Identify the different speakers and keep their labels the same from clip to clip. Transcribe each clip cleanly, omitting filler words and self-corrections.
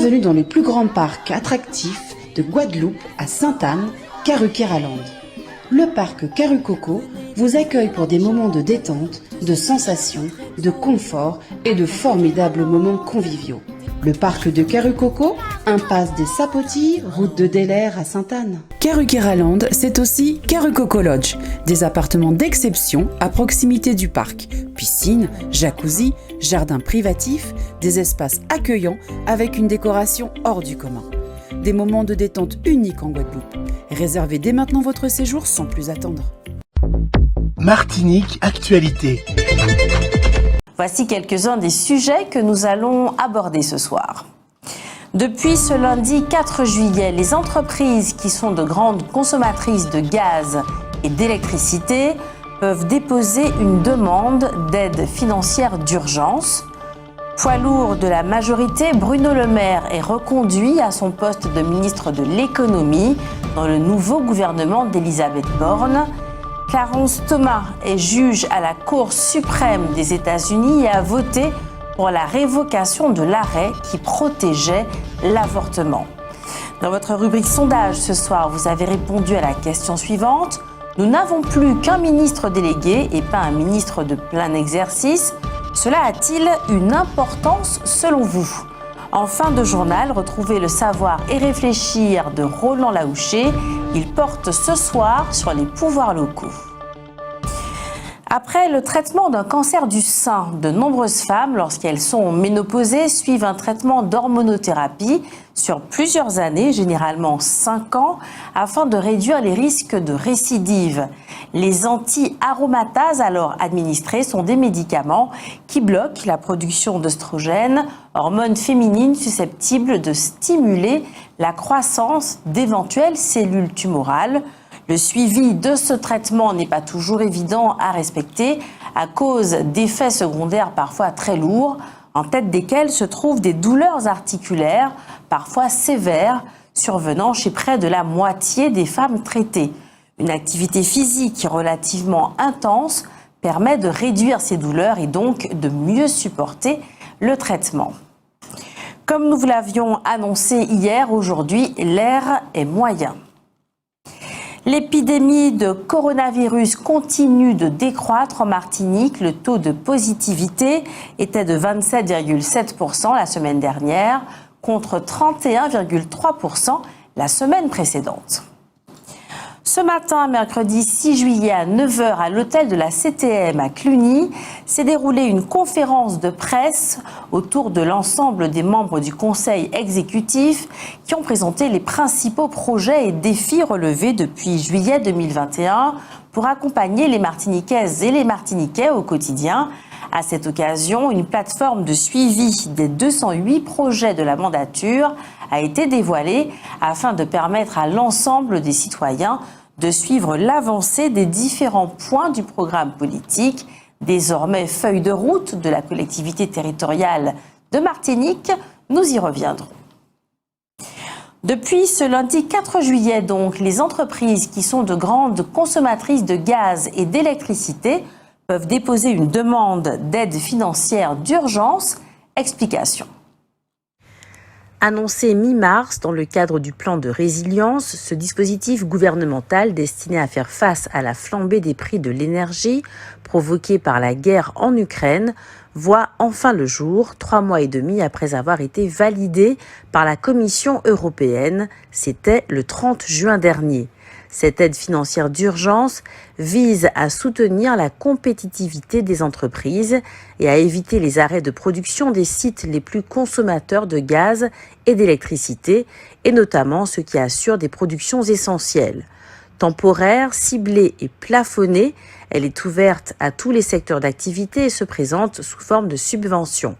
Speaker 1: Bienvenue dans le plus grand parc attractif de Guadeloupe à Sainte-Anne, Karukéraland. Le parc Karucoco vous accueille pour des moments de détente, de sensations, de confort et de formidables moments conviviaux. Le parc de Karucoco, impasse des Sapotilles, route de Delair à Sainte-Anne.
Speaker 2: Karukéraland, c'est aussi Karucoco Lodge, des appartements d'exception à proximité du parc. Piscine, jacuzzi, jardin privatif, des espaces accueillants avec une décoration hors du commun. Des moments de détente uniques en Guadeloupe. Réservez dès maintenant votre séjour sans plus attendre.
Speaker 3: Martinique Actualité.
Speaker 4: Voici quelques-uns des sujets que nous allons aborder ce soir. Depuis ce lundi 4 juillet, les entreprises qui sont de grandes consommatrices de gaz et d'électricité peuvent déposer une demande d'aide financière d'urgence. Poids lourd de la majorité, Bruno Le Maire est reconduit à son poste de ministre de l'économie dans le nouveau gouvernement d'Elisabeth Borne. Clarence Thomas est juge à la Cour suprême des États-Unis et a voté pour la révocation de l'arrêt qui protégeait l'avortement. Dans votre rubrique sondage ce soir, vous avez répondu à la question suivante. Nous n'avons plus qu'un ministre délégué et pas un ministre de plein exercice. Cela a-t-il une importance selon vous ? En fin de journal, retrouvez le savoir et réfléchir de Roland Laouché. Il porte ce soir sur les pouvoirs locaux. Après le traitement d'un cancer du sein, de nombreuses femmes, lorsqu'elles sont ménopausées, suivent un traitement d'hormonothérapie sur plusieurs années, généralement 5 ans, afin de réduire les risques de récidive. Les anti-aromatases alors administrées sont des médicaments qui bloquent la production d'œstrogène, hormone féminine susceptible de stimuler la croissance d'éventuelles cellules tumorales. Le suivi de ce traitement n'est pas toujours évident à respecter à cause d'effets secondaires parfois très lourds, en tête desquels se trouvent des douleurs articulaires, parfois sévères, survenant chez près de la moitié des femmes traitées. Une activité physique relativement intense permet de réduire ces douleurs et donc de mieux supporter le traitement. Comme nous vous l'avions annoncé hier, aujourd'hui, l'air est moyen. L'épidémie de coronavirus continue de décroître en Martinique. Le taux de positivité était de 27,7% la semaine dernière contre 31,3% la semaine précédente. Ce matin, mercredi 6 juillet à 9h à l'hôtel de la CTM à Cluny, s'est déroulée une conférence de presse autour de l'ensemble des membres du conseil exécutif qui ont présenté les principaux projets et défis relevés depuis juillet 2021 pour accompagner les Martiniquaises et les Martiniquais au quotidien. À cette occasion, une plateforme de suivi des 208 projets de la mandature a été dévoilée afin de permettre à l'ensemble des citoyens de suivre l'avancée des différents points du programme politique, désormais feuille de route de la collectivité territoriale de Martinique. Nous y reviendrons. Depuis ce lundi 4 juillet, donc, les entreprises qui sont de grandes consommatrices de gaz et d'électricité peuvent déposer une demande d'aide financière d'urgence. Explication. Annoncé mi-mars dans le cadre du plan de résilience, ce dispositif gouvernemental destiné à faire face à la flambée des prix de l'énergie provoquée par la guerre en Ukraine voit enfin le jour, 3 mois et demi après avoir été validé par la Commission européenne. C'était le 30 juin dernier. Cette aide financière d'urgence vise à soutenir la compétitivité des entreprises et à éviter les arrêts de production des sites les plus consommateurs de gaz et d'électricité, et notamment ceux qui assurent des productions essentielles. Temporaire, ciblée et plafonnée, elle est ouverte à tous les secteurs d'activité et se présente sous forme de subvention.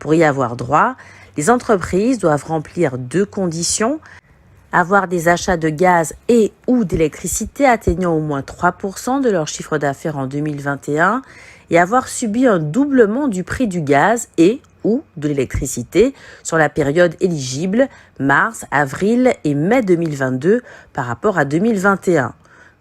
Speaker 4: Pour y avoir droit, les entreprises doivent remplir 2 conditions: avoir des achats de gaz et ou d'électricité atteignant au moins 3% de leur chiffre d'affaires en 2021 et avoir subi un doublement du prix du gaz et ou de l'électricité sur la période éligible, mars, avril et mai 2022 par rapport à 2021.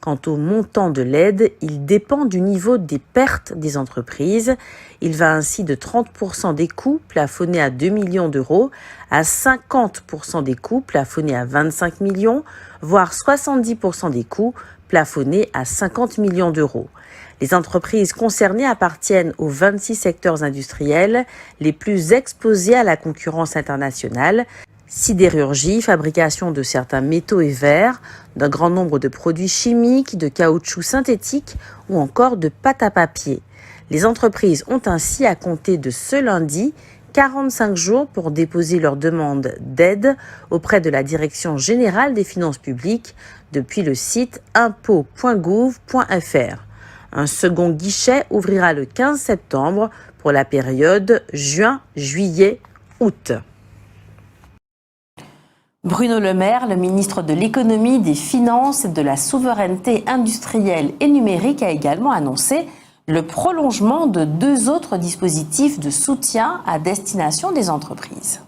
Speaker 4: Quant au montant de l'aide, il dépend du niveau des pertes des entreprises. Il va ainsi de 30% des coûts plafonnés à 2 millions d'euros à 50% des coûts plafonnés à 25 millions, voire 70% des coûts plafonnés à 50 millions d'euros. Les entreprises concernées appartiennent aux 26 secteurs industriels les plus exposés à la concurrence internationale: sidérurgie, fabrication de certains métaux et verres, d'un grand nombre de produits chimiques, de caoutchouc synthétique ou encore de pâte à papier. Les entreprises ont ainsi, à compter de ce lundi, 45 jours pour déposer leur demande d'aide auprès de la Direction générale des finances publiques depuis le site impôts.gouv.fr. Un second guichet ouvrira le 15 septembre pour la période juin, juillet, août. Bruno Le Maire, le ministre de l'Économie, des Finances et de la Souveraineté industrielle et numérique, a également annoncé le prolongement de 2 autres dispositifs de soutien à destination des entreprises.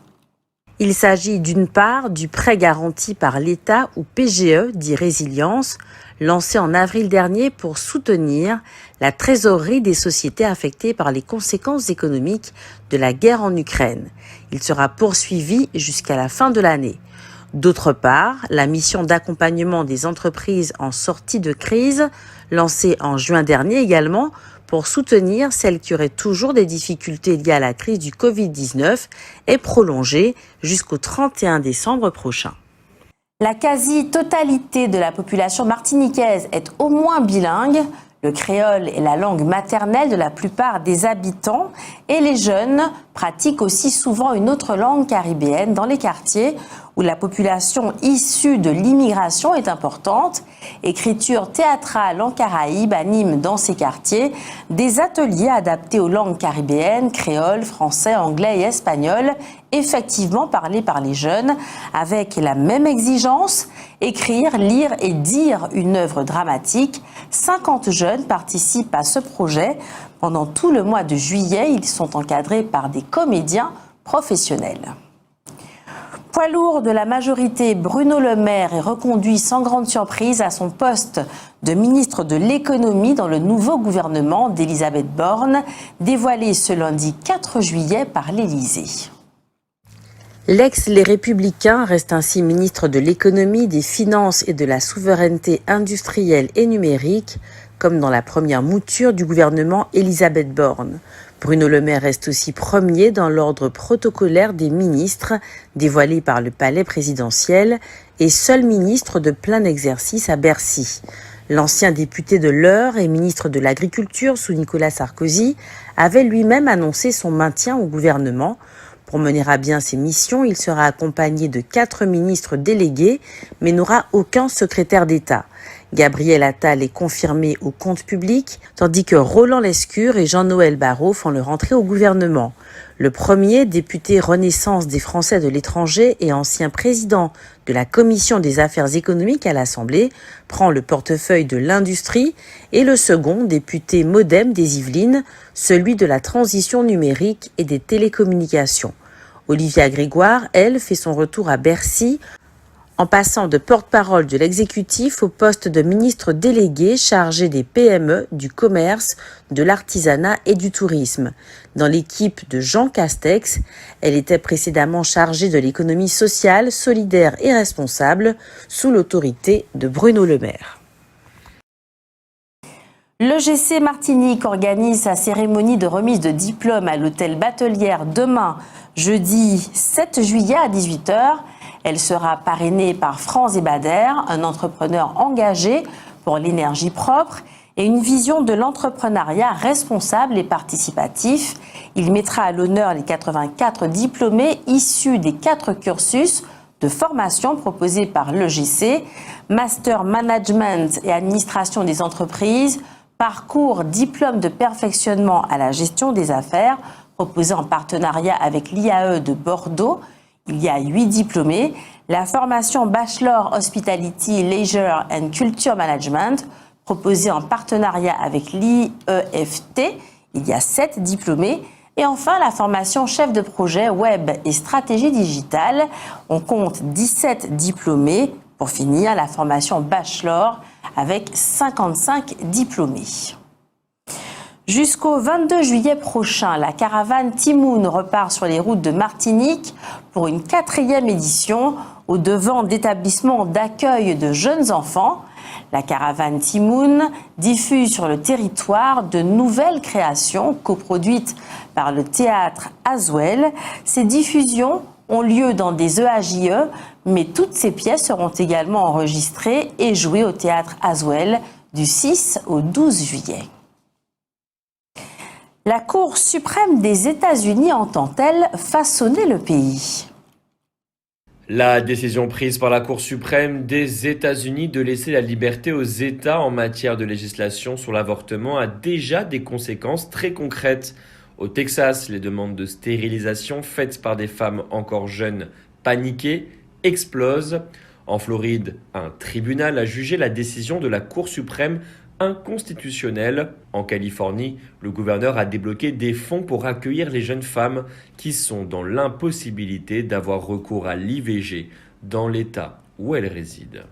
Speaker 4: Il s'agit d'une part du prêt garanti par l'État ou PGE, dit Résilience, lancé en avril dernier pour soutenir la trésorerie des sociétés affectées par les conséquences économiques de la guerre en Ukraine. Il sera poursuivi jusqu'à la fin de l'année. D'autre part, la mission d'accompagnement des entreprises en sortie de crise, lancée en juin dernier également, pour soutenir celles qui auraient toujours des difficultés liées à la crise du Covid-19, est prolongée jusqu'au 31 décembre prochain. La quasi-totalité de la population martiniquaise est au moins bilingue. Le créole est la langue maternelle de la plupart des habitants et les jeunes pratiquent aussi souvent une autre langue caribéenne dans les quartiers où la population issue de l'immigration est importante. Écriture théâtrale en Caraïbes anime dans ces quartiers des ateliers adaptés aux langues caribéennes, créole, français, anglais et espagnol, effectivement parlés par les jeunes, avec la même exigence: écrire, lire et dire une œuvre dramatique. 50 jeunes participent à ce projet. Pendant tout le mois de juillet, ils sont encadrés par des comédiens professionnels. Poids lourd de la majorité, Bruno Le Maire est reconduit sans grande surprise à son poste de ministre de l'économie dans le nouveau gouvernement d'Elisabeth Borne, dévoilé ce lundi 4 juillet par l'Élysée. L'ex-Les Républicains reste ainsi ministre de l'économie, des finances et de la souveraineté industrielle et numérique, comme dans la première mouture du gouvernement Elisabeth Borne. Bruno Le Maire reste aussi premier dans l'ordre protocolaire des ministres dévoilé par le palais présidentiel et seul ministre de plein exercice à Bercy. L'ancien député de l'Eure et ministre de l'Agriculture sous Nicolas Sarkozy avait lui-même annoncé son maintien au gouvernement. Pour mener à bien ses missions, il sera accompagné de 4 ministres délégués, mais n'aura aucun secrétaire d'État. Gabriel Attal est confirmé au compte public, tandis que Roland Lescure et Jean-Noël Barrot font leur entrée au gouvernement. Le premier, député Renaissance des Français de l'étranger et ancien président de la Commission des affaires économiques à l'Assemblée, prend le portefeuille de l'industrie, et le second, député Modem des Yvelines, celui de la transition numérique et des télécommunications. Olivia Grégoire, elle, fait son retour à Bercy, en passant de porte-parole de l'exécutif au poste de ministre délégué chargé des PME, du commerce, de l'artisanat et du tourisme. Dans l'équipe de Jean Castex, elle était précédemment chargée de l'économie sociale, solidaire et responsable, sous l'autorité de Bruno Le Maire. L'EGC Martinique organise sa cérémonie de remise de diplôme à l'hôtel Batelière demain, jeudi 7 juillet à 18h. Elle sera parrainée par Franz Ebader, un entrepreneur engagé pour l'énergie propre et une vision de l'entrepreneuriat responsable et participatif. Il mettra à l'honneur les 84 diplômés issus des 4 cursus de formation proposés par l'EGC, Master Management et Administration des entreprises, Parcours Diplôme de perfectionnement à la gestion des affaires, proposé en partenariat avec l'IAE de Bordeaux. Il y a 8 diplômés. La formation Bachelor Hospitality, Leisure and Culture Management, proposée en partenariat avec l'IEFT. Il y a 7 diplômés. Et enfin, la formation Chef de projet Web et Stratégie digitale. On compte 17 diplômés, Pour finir, la formation bachelor avec 55 diplômés. Jusqu'au 22 juillet prochain, la caravane Timoun repart sur les routes de Martinique pour une 4e édition au devant d'établissements d'accueil de jeunes enfants. La caravane Timoun diffuse sur le territoire de nouvelles créations coproduites par le théâtre Aswell. Ces diffusions ont lieu dans des EAJE, mais toutes ces pièces seront également enregistrées et jouées au théâtre Aswell du 6 au 12 juillet. La Cour suprême des États-Unis entend-elle façonner le pays ?
Speaker 3: La décision prise par la Cour suprême des États-Unis de laisser la liberté aux États en matière de législation sur l'avortement a déjà des conséquences très concrètes. Au Texas, les demandes de stérilisation faites par des femmes encore jeunes, paniquées, explosent. En Floride, un tribunal a jugé la décision de la Cour suprême inconstitutionnelle. En Californie, le gouverneur a débloqué des fonds pour accueillir les jeunes femmes qui sont dans l'impossibilité d'avoir recours à l'IVG dans l'État où elles résident.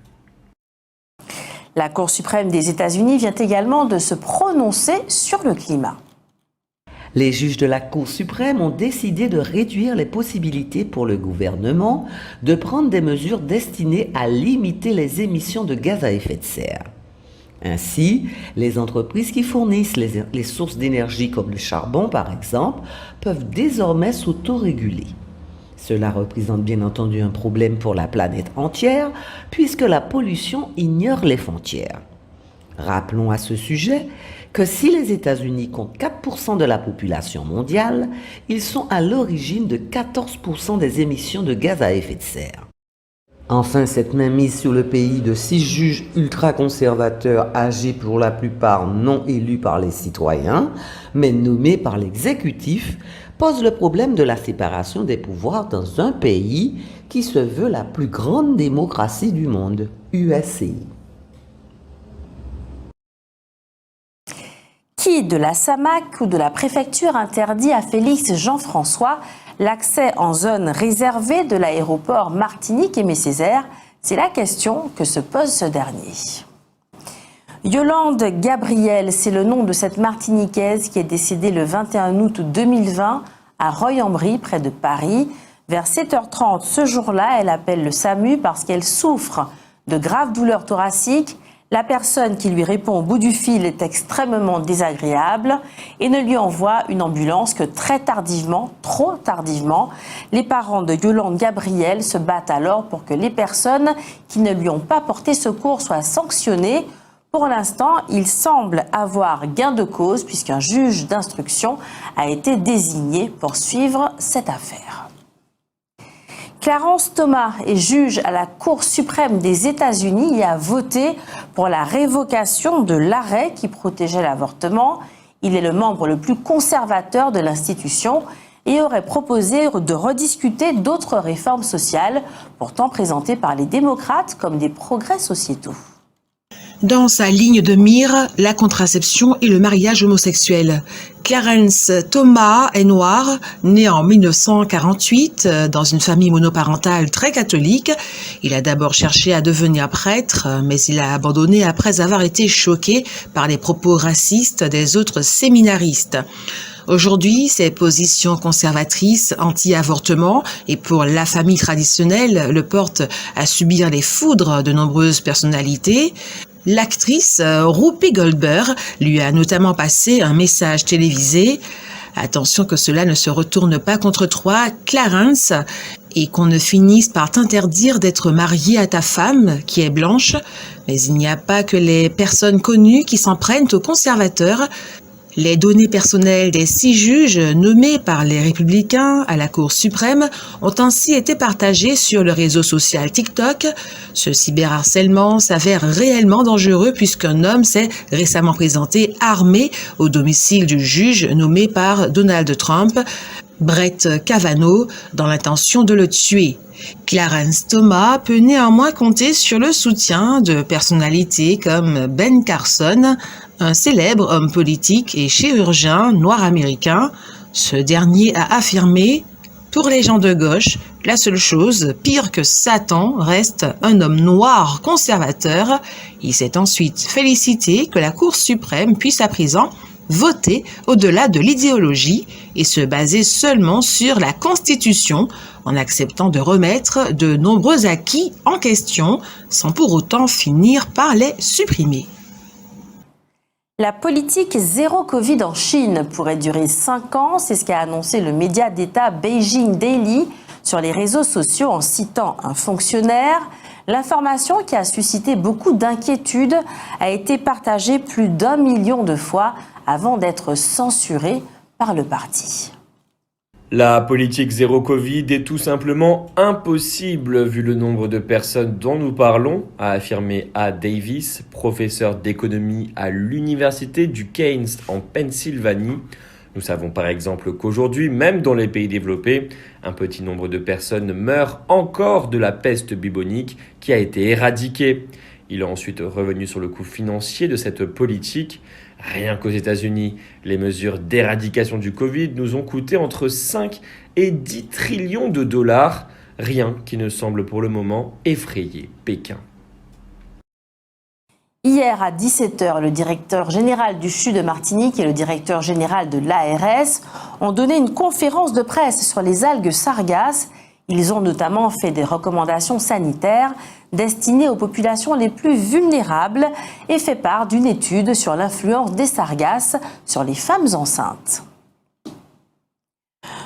Speaker 4: La Cour suprême des États-Unis vient également de se prononcer sur le climat.
Speaker 5: Les juges de la Cour suprême ont décidé de réduire les possibilités pour le gouvernement de prendre des mesures destinées à limiter les émissions de gaz à effet de serre. Ainsi, les entreprises qui fournissent les sources d'énergie comme le charbon par exemple, peuvent désormais s'autoréguler. Cela représente bien entendu un problème pour la planète entière puisque la pollution ignore les frontières. Rappelons à ce sujet que si les États-Unis comptent 4% de la population mondiale, ils sont à l'origine de 14% des émissions de gaz à effet de serre. Enfin, cette mainmise sur le pays de 6 juges ultra-conservateurs âgés pour la plupart non élus par les citoyens, mais nommés par l'exécutif, pose le problème de la séparation des pouvoirs dans un pays qui se veut la plus grande démocratie du monde, USCI.
Speaker 4: Qui de la SAMAC ou de la préfecture interdit à Félix Jean-François l'accès en zone réservée de l'aéroport Martinique-Aimé Césaire? C'est la question que se pose ce dernier. Yolande Gabriel, c'est le nom de cette Martiniquaise qui est décédée le 21 août 2020 à Roy-en-Brie, près de Paris. Vers 7h30 ce jour-là, elle appelle le SAMU parce qu'elle souffre de graves douleurs thoraciques. La personne qui lui répond au bout du fil est extrêmement désagréable et ne lui envoie une ambulance que très tardivement, trop tardivement. Les parents de Yolande Gabriel se battent alors pour que les personnes qui ne lui ont pas porté secours soient sanctionnées. Pour l'instant, il semble avoir gain de cause puisqu'un juge d'instruction a été désigné pour suivre cette affaire. Clarence Thomas est juge à la Cour suprême des États-Unis et a voté pour la révocation de l'arrêt qui protégeait l'avortement. Il est le membre le plus conservateur de l'institution et aurait proposé de rediscuter d'autres réformes sociales, pourtant présentées par les démocrates comme des progrès sociétaux.
Speaker 6: Dans sa ligne de mire, la contraception et le mariage homosexuel. Clarence Thomas est noir, né en 1948 dans une famille monoparentale très catholique. Il a d'abord cherché à devenir prêtre, mais il a abandonné après avoir été choqué par les propos racistes des autres séminaristes. Aujourd'hui, ses positions conservatrices anti-avortement et pour la famille traditionnelle le portent à subir les foudres de nombreuses personnalités. L'actrice Whoopi Goldberg lui a notamment passé un message télévisé. Attention que cela ne se retourne pas contre toi, Clarence, et qu'on ne finisse par t'interdire d'être marié à ta femme, qui est blanche. Mais il n'y a pas que les personnes connues qui s'en prennent aux conservateurs. Les données personnelles des 6 juges nommés par les Républicains à la Cour suprême ont ainsi été partagées sur le réseau social TikTok. Ce cyberharcèlement s'avère réellement dangereux puisqu'un homme s'est récemment présenté armé au domicile du juge nommé par Donald Trump, Brett Kavanaugh, dans l'intention de le tuer. Clarence Thomas peut néanmoins compter sur le soutien de personnalités comme Ben Carson, un célèbre homme politique et chirurgien noir américain. Ce dernier a affirmé « Pour les gens de gauche, la seule chose, pire que Satan, reste un homme noir conservateur. Il s'est ensuite félicité que la Cour suprême puisse à présent voter au-delà de l'idéologie et se baser seulement sur la Constitution, en acceptant de remettre de nombreux acquis en question, sans pour autant finir par les supprimer.
Speaker 4: La politique zéro Covid en Chine pourrait durer 5 ans, c'est ce qu'a annoncé le média d'État Beijing Daily sur les réseaux sociaux en citant un fonctionnaire. L'information qui a suscité beaucoup d'inquiétudes a été partagée plus d'1 million de fois avant d'être censurée par le parti.
Speaker 3: La politique zéro Covid est tout simplement impossible vu le nombre de personnes dont nous parlons, a affirmé A. Davis, professeur d'économie à l'université du Keynes en Pennsylvanie. Nous savons par exemple qu'aujourd'hui, même dans les pays développés, un petit nombre de personnes meurent encore de la peste bubonique qui a été éradiquée. Il est ensuite revenu sur le coût financier de cette politique. Rien qu'aux États-Unis, les mesures d'éradication du Covid nous ont coûté entre 5 et 10 trillions de dollars, rien qui ne semble pour le moment effrayer Pékin.
Speaker 4: Hier à 17h, le directeur général du CHU de Martinique et le directeur général de l'ARS ont donné une conférence de presse sur les algues sargasses. Ils ont notamment fait des recommandations sanitaires destinées aux populations les plus vulnérables et fait part d'une étude sur l'influence des sargasses sur les femmes enceintes.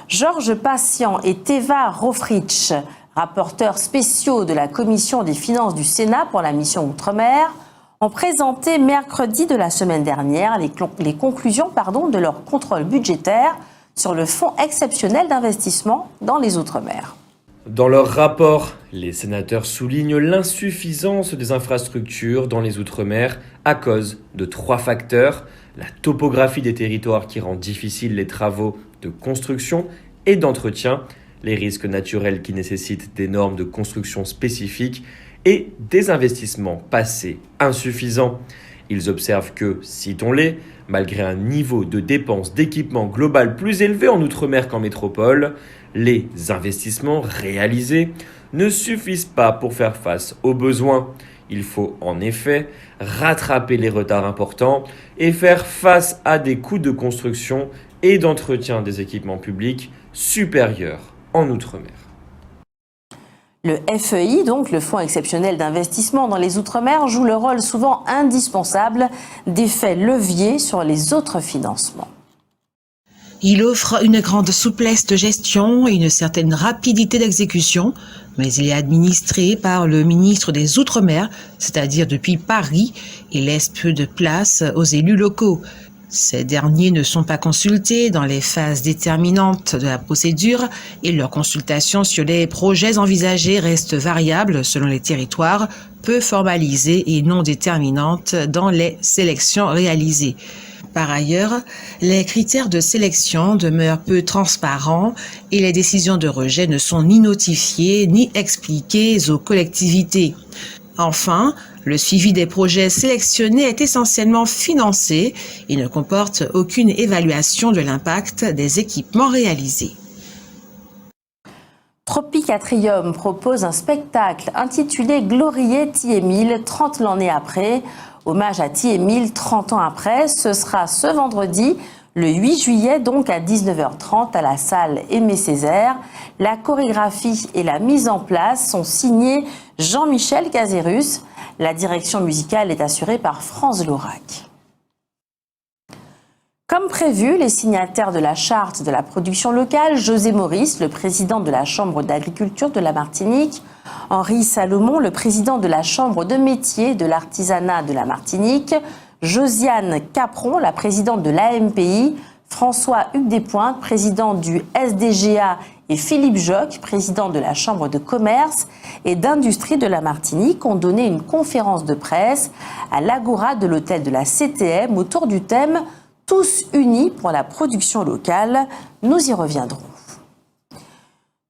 Speaker 4: Georges Patient et Teva Rohfritsch, rapporteurs spéciaux de la Commission des finances du Sénat pour la mission Outre-mer, ont présenté mercredi de la semaine dernière les conclusions de leur contrôle budgétaire sur le Fonds exceptionnel d'investissement dans les Outre-mer.
Speaker 3: Dans leur rapport, les sénateurs soulignent l'insuffisance des infrastructures dans les Outre-mer à cause de 3 facteurs: la topographie des territoires qui rend difficiles les travaux de construction et d'entretien, les risques naturels qui nécessitent des normes de construction spécifiques et des investissements passés insuffisants. Ils observent que, citons-les, malgré un niveau de dépenses d'équipement global plus élevé en Outre-mer qu'en métropole, les investissements réalisés ne suffisent pas pour faire face aux besoins. Il faut en effet rattraper les retards importants et faire face à des coûts de construction et d'entretien des équipements publics supérieurs en Outre-mer.
Speaker 4: Le FEI, donc le Fonds exceptionnel d'investissement dans les Outre-mer, joue le rôle souvent indispensable d'effet levier sur les autres financements.
Speaker 6: Il offre une grande souplesse de gestion et une certaine rapidité d'exécution, mais il est administré par le ministre des Outre-mer, c'est-à-dire depuis Paris, et laisse peu de place aux élus locaux. Ces derniers ne sont pas consultés dans les phases déterminantes de la procédure et leur consultation sur les projets envisagés reste variable selon les territoires, peu formalisée et non déterminante dans les sélections réalisées. Par ailleurs, les critères de sélection demeurent peu transparents et les décisions de rejet ne sont ni notifiées ni expliquées aux collectivités. Enfin, le suivi des projets sélectionnés est essentiellement financé et ne comporte aucune évaluation de l'impact des équipements réalisés.
Speaker 4: Tropicatrium propose un spectacle intitulé Glorier Thiémile, 30 l'année après. Hommage à Thiémile, 30 ans après. Ce sera ce vendredi, le 8 juillet, donc à 19h30 à la salle Aimé Césaire. La chorégraphie et la mise en place sont signées Jean-Michel Cazérus. La direction musicale est assurée par France Laurac. Comme prévu, les signataires de la charte de la production locale, José Maurice, le président de la Chambre d'agriculture de la Martinique, Henri Salomon, le président de la Chambre de métiers de l'artisanat de la Martinique, Josiane Capron, la présidente de l'AMPI, François Hugues Despointes, président du SDGA, et Philippe Joc, président de la Chambre de commerce et d'industrie de la Martinique, ont donné une conférence de presse à l'Agora de l'hôtel de la CTM autour du thème « Tous unis pour la production locale ». Nous y reviendrons.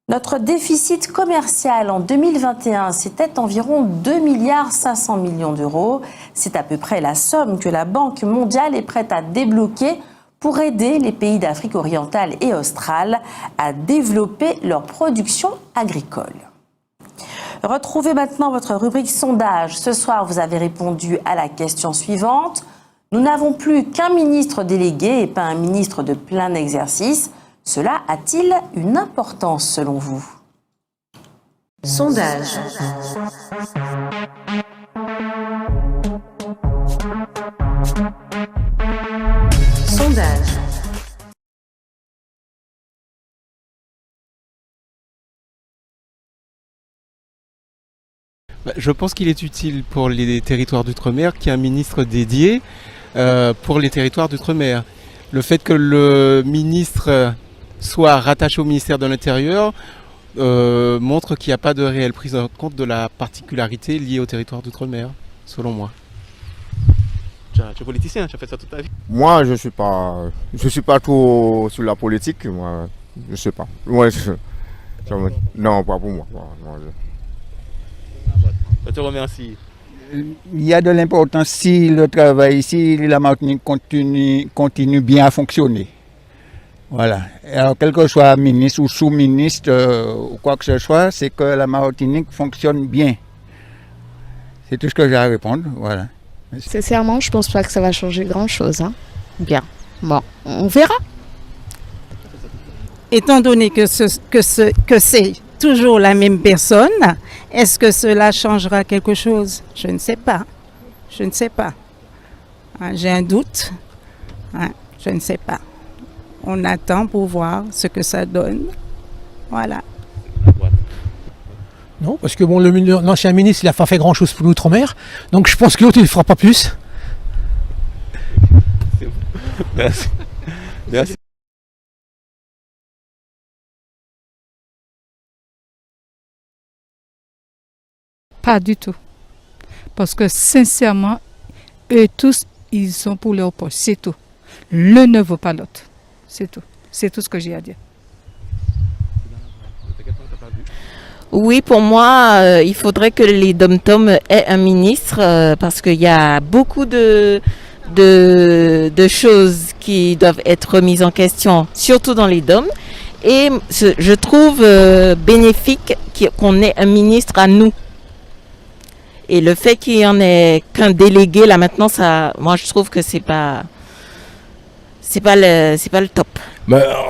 Speaker 4: Notre déficit commercial en 2021, c'était environ 2,5 milliards d'euros. C'est à peu près la somme que la Banque mondiale est prête à débloquer pour aider les pays d'Afrique orientale et australe à développer leur production agricole. Retrouvez maintenant votre rubrique sondage. Ce soir, vous avez répondu à la question suivante. Nous n'avons plus qu'un ministre délégué et pas un ministre de plein exercice. Cela a-t-il une importance selon vous ? Sondage. Sondage.
Speaker 7: Je pense qu'il est utile pour les territoires d'outre-mer qu'il y ait un ministre dédié pour les territoires d'outre-mer. Le fait que le ministre soit rattaché au ministère de l'Intérieur montre qu'il n'y a pas de réelle prise en compte de la particularité liée au territoire d'outre-mer, selon moi. Tu es politicien, tu as fait ça toute ta vie.
Speaker 8: Moi, je suis pas trop sur la politique. Moi, je sais pas. Non, pas pour moi.
Speaker 7: Je te remercie.
Speaker 9: Il y a de l'importance si le travail ici, la Martinique continue bien à fonctionner. Voilà. Alors, quel que soit ministre ou sous-ministre ou quoi que ce soit, c'est que la Martinique fonctionne bien. C'est tout ce que j'ai à répondre. Voilà.
Speaker 10: Sincèrement, je pense pas que ça va changer grand-chose. Hein. Bien. Bon, on verra.
Speaker 11: Étant donné que c'est toujours la même personne, est-ce que cela changera quelque chose ? Je ne sais pas. Je ne sais pas. J'ai un doute. Je ne sais pas. On attend pour voir ce que ça donne. Voilà.
Speaker 12: Non, parce que bon, l'ancien ministre, il n'a pas fait grand-chose pour l'outre-mer. Donc je pense que l'autre, il ne fera pas plus.
Speaker 7: Merci. Merci.
Speaker 13: Pas du tout. Parce que sincèrement, eux tous, ils sont pour leur poste. C'est tout. L'un ne vaut pas l'autre. C'est tout. C'est tout ce que j'ai à dire.
Speaker 10: Oui, pour moi, il faudrait que les dom-toms aient un ministre parce qu'il y a beaucoup de choses qui doivent être remises en question, surtout dans les DOM. Et je trouve bénéfique qu'on ait un ministre à nous. Et le fait qu'il y en ait qu'un délégué là maintenant, ça, moi je trouve que c'est pas le top.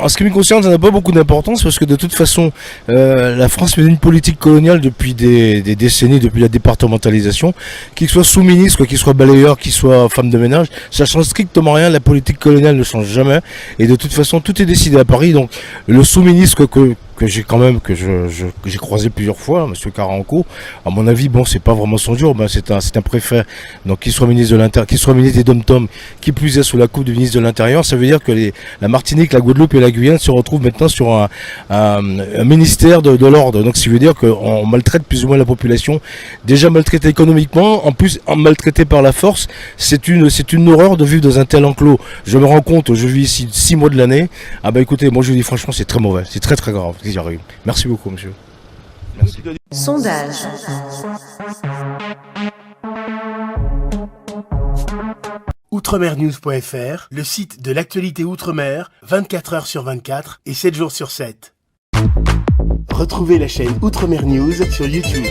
Speaker 14: En ce qui me concerne, ça n'a pas beaucoup d'importance parce que de toute façon, la France mène une politique coloniale depuis des décennies, depuis la départementalisation. Qu'il soit sous-ministre, qu'il soit balayeur, qu'il soit femme de ménage, ça change strictement rien. La politique coloniale ne change jamais. Et de toute façon, tout est décidé à Paris. Donc le sous-ministre que j'ai quand même, que j'ai croisé plusieurs fois, monsieur Caranco, à mon avis, bon, c'est pas vraiment son jour, c'est un préfet. Donc qu'il soit ministre de l'Intérieur, qu'il soit ministre des Dom-Tom, qui plus est sous la coupe du ministre de l'Intérieur, ça veut dire que la Martinique, la Guadeloupe et la Guyane se retrouvent maintenant sur un ministère de l'ordre. Donc ça veut dire qu'on maltraite plus ou moins la population, déjà maltraitée économiquement, en plus maltraitée par la force. C'est une horreur de vivre dans un tel enclos. Je me rends compte, je vis ici 6 mois de l'année. Ah bah écoutez, moi je vous dis franchement, c'est très mauvais, c'est très très grave. J'arrive. Merci beaucoup, monsieur. Merci.
Speaker 4: Sondage.
Speaker 15: Outremernews.fr, le site de l'actualité outre-mer, 24 heures sur 24 et 7 jours sur 7. Retrouvez la chaîne Outremer News sur YouTube.